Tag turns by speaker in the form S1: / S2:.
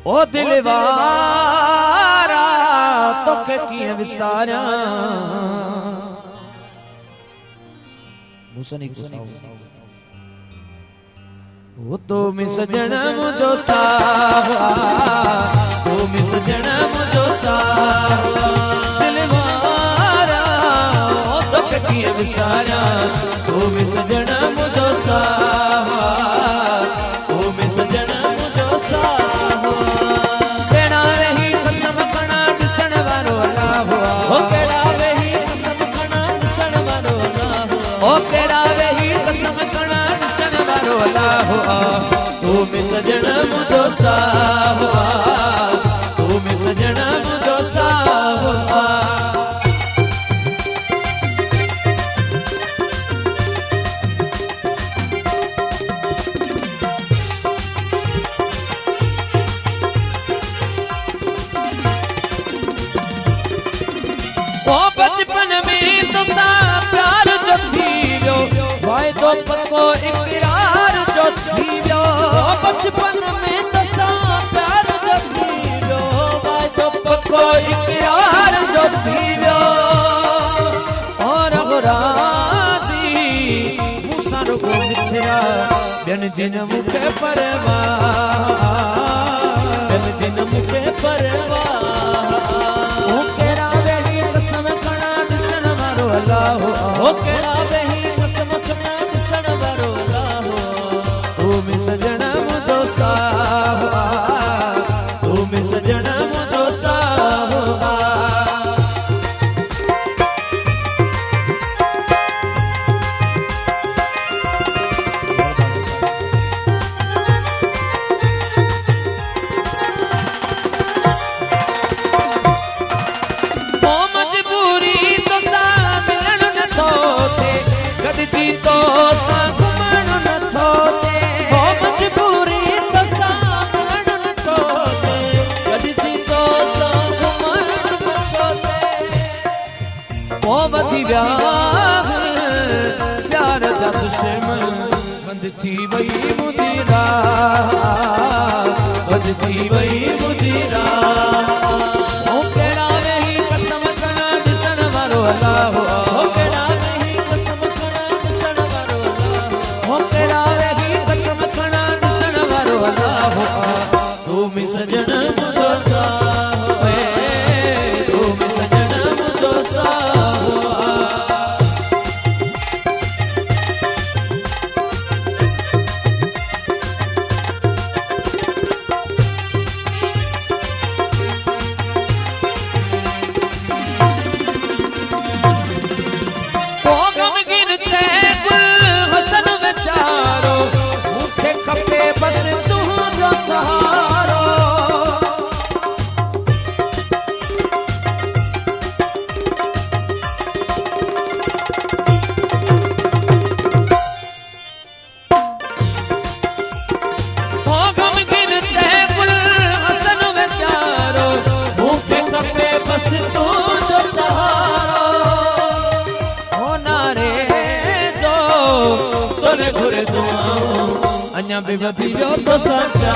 S1: ओ दिल वारा तोखे कीअं विसारियां मुसनी ओ तो में सजण मुझो सावा तो में सजण मुझो सावा दिल वारा ओ तोखे कीअं विसारियां तो में सजण मुझो सावा तो में सजण मुझो सावा केड़ा रही कसम खणा ॾिसण वारो अल्लाह ओ केड़ा रही कसम खणा ॾिसण वारो अल्लाह ओ केड़ा रही कसम खणा ॾिसण वारो अल्लाह तू में सजण मुझो सावा तू में सजण मुझो सावा ओ बचपन में तो सा प्यार जो थी वियो वायदो पक्को इकरार जो थी वियो बचपन में तो सा प्यार जो थी वियो वायदो पक्को इकरार जो थी वियो और राज़ी मूसा रुगो मिठरा ॿियन जिन मूंखे परवाह ॿियन जिन मूंखे परवाह ओ केड़ा वेही कसम खणा ॾिसण वारो अल्लाह ओ केड़ा वेही कसम खणा ॾिसण वारो अल्लाह तू में सजण मुझो सावा तू में सजण मुझो सावा प्यार जा दुश्मन बंद थी वई मुझी राह बंद थी वई मुझी राह ओ केड़ा वेही कसम खणा ॾिसण वारो अल्लाह ओ केड़ा वेही कसम खणा ॾिसण वारो अल्लाह ओ केड़ा वेही कसम खणा ॾिसण वारो अल्लाह तू में सजण मुझो सावा तू में सजण मुझो सावा बस तुझो सहारो हो गमगीन थे गुल हसन बेचारो मूंखे खपे बस तुझो सहारो हो नारे जो तोरे घुरे दुआऊं अञा भी वधी वियो तो सचा